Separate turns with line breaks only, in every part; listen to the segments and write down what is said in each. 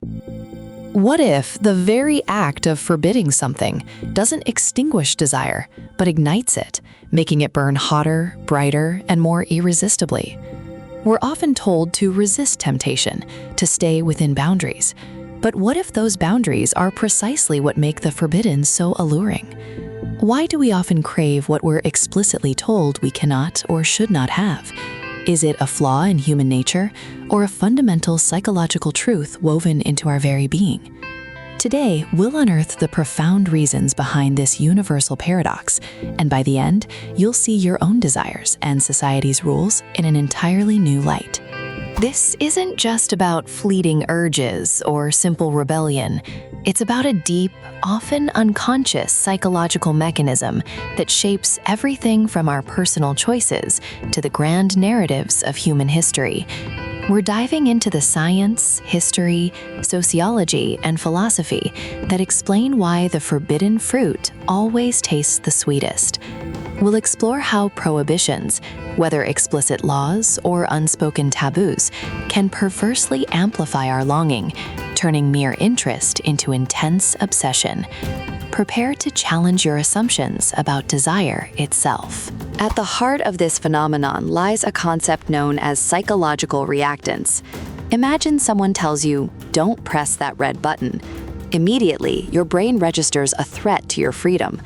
What if the very act of forbidding something doesn't extinguish desire, but ignites it, making it burn hotter, brighter, and more irresistibly? We're often told to resist temptation, to stay within boundaries. But what if those boundaries are precisely what make the forbidden so alluring? Why do we often crave what we're explicitly told we cannot or should not have? Is it a flaw in human nature or a fundamental psychological truth woven into our very being? Today, we'll unearth the profound reasons behind this universal paradox, and by the end, you'll see your own desires and society's rules in an entirely new light. This isn't just about fleeting urges or simple rebellion. It's about a deep, often unconscious psychological mechanism that shapes everything from our personal choices to the grand narratives of human history. We're diving into the science, history, sociology, and philosophy that explain why the forbidden fruit always tastes the sweetest. We'll explore how prohibitions, whether explicit laws or unspoken taboos, can perversely amplify our longing, turning mere interest into intense obsession. Prepare to challenge your assumptions about desire itself. At the heart of this phenomenon lies a concept known as psychological reactance. Imagine someone tells you, "Don't press that red button." Immediately, your brain registers a threat to your freedom.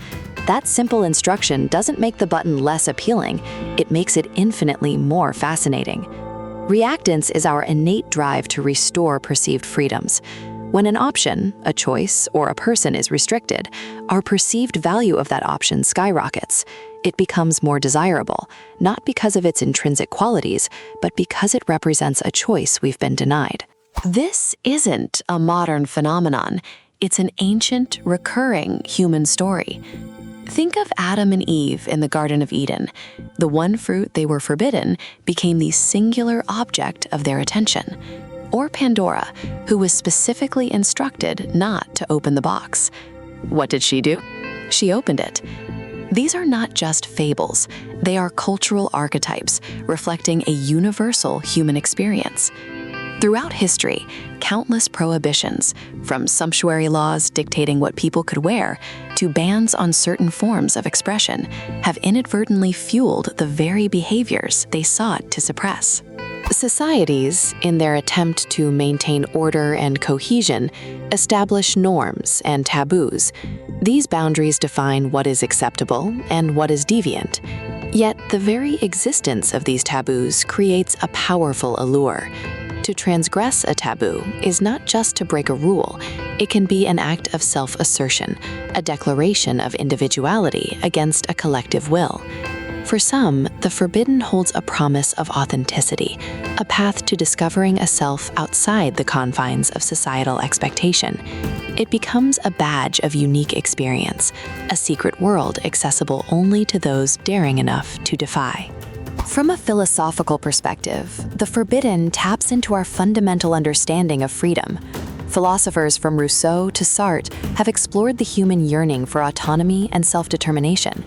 That simple instruction doesn't make the button less appealing, it makes it infinitely more fascinating. Reactance is our innate drive to restore perceived freedoms. When an option, a choice, or a person is restricted, our perceived value of that option skyrockets. It becomes more desirable, not because of its intrinsic qualities, but because it represents a choice we've been denied. This isn't a modern phenomenon. It's an ancient, recurring human story. Think of Adam and Eve in the Garden of Eden. The one fruit they were forbidden became the singular object of their attention. Or Pandora, who was specifically instructed not to open the box. What did she do? She opened it. These are not just fables. They are cultural archetypes reflecting a universal human experience. Throughout history, countless prohibitions, from sumptuary laws dictating what people could wear to bans on certain forms of expression, have inadvertently fueled the very behaviors they sought to suppress. Societies, in their attempt to maintain order and cohesion, establish norms and taboos. These boundaries define what is acceptable and what is deviant. Yet the very existence of these taboos creates a powerful allure. To transgress a taboo is not just to break a rule. It can be an act of self-assertion, a declaration of individuality against a collective will. For some, the forbidden holds a promise of authenticity, a path to discovering a self outside the confines of societal expectation. It becomes a badge of unique experience, a secret world accessible only to those daring enough to defy. From a philosophical perspective, the forbidden taps into our fundamental understanding of freedom. Philosophers from Rousseau to Sartre have explored the human yearning for autonomy and self-determination.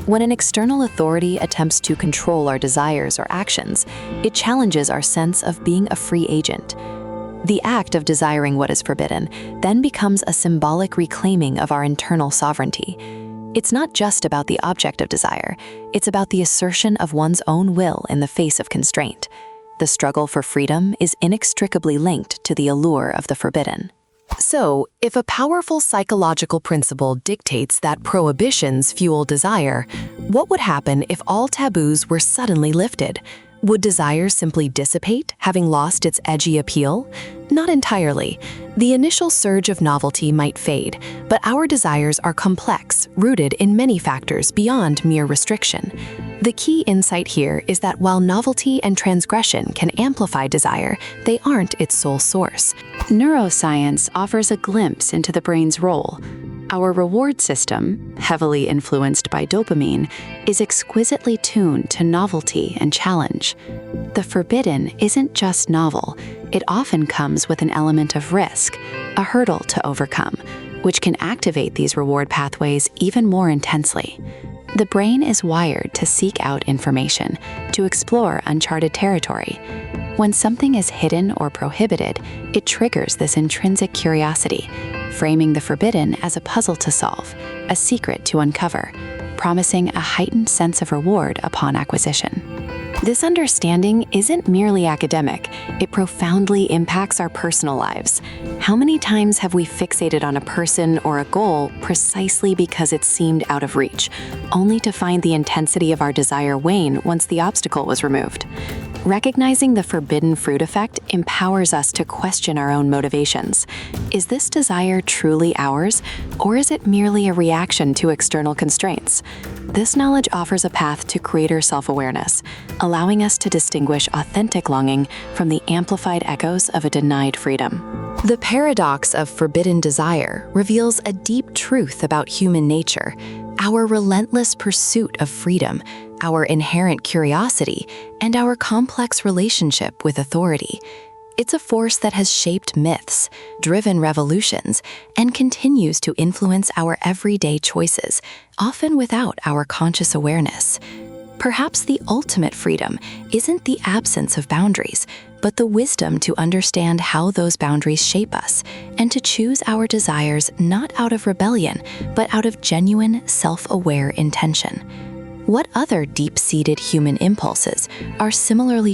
When an external authority attempts to control our desires or actions, it challenges our sense of being a free agent. The act of desiring what is forbidden then becomes a symbolic reclaiming of our internal sovereignty. It's not just about the object of desire, it's about the assertion of one's own will in the face of constraint. The struggle for freedom is inextricably linked to the allure of the forbidden. So, if a powerful psychological principle dictates that prohibitions fuel desire, what would happen if all taboos were suddenly lifted? Would desire simply dissipate, having lost its edgy appeal? Not entirely. The initial surge of novelty might fade, but our desires are complex, rooted in many factors beyond mere restriction. The key insight here is that while novelty and transgression can amplify desire, they aren't its sole source. Neuroscience offers a glimpse into the brain's role. Our reward system, heavily influenced by dopamine, is exquisitely tuned to novelty and challenge. The forbidden isn't just novel, it often comes with an element of risk, a hurdle to overcome, which can activate these reward pathways even more intensely. The brain is wired to seek out information, to explore uncharted territory. When something is hidden or prohibited, it triggers this intrinsic curiosity, framing the forbidden as a puzzle to solve, a secret to uncover, promising a heightened sense of reward upon acquisition. This understanding isn't merely academic, it profoundly impacts our personal lives. How many times have we fixated on a person or a goal precisely because it seemed out of reach, only to find the intensity of our desire wane once the obstacle was removed? Recognizing the forbidden fruit effect empowers us to question our own motivations. Is this desire truly ours, or is it merely a reaction to external constraints? This knowledge offers a path to greater self-awareness, allowing us to distinguish authentic longing from the amplified echoes of a denied freedom. The paradox of forbidden desire reveals a deep truth about human nature, our relentless pursuit of freedom, our inherent curiosity, and our complex relationship with authority. It's a force that has shaped myths, driven revolutions, and continues to influence our everyday choices, often without our conscious awareness. Perhaps the ultimate freedom isn't the absence of boundaries, but the wisdom to understand how those boundaries shape us and to choose our desires not out of rebellion, but out of genuine, self-aware intention. What other deep-seated human impulses are similarly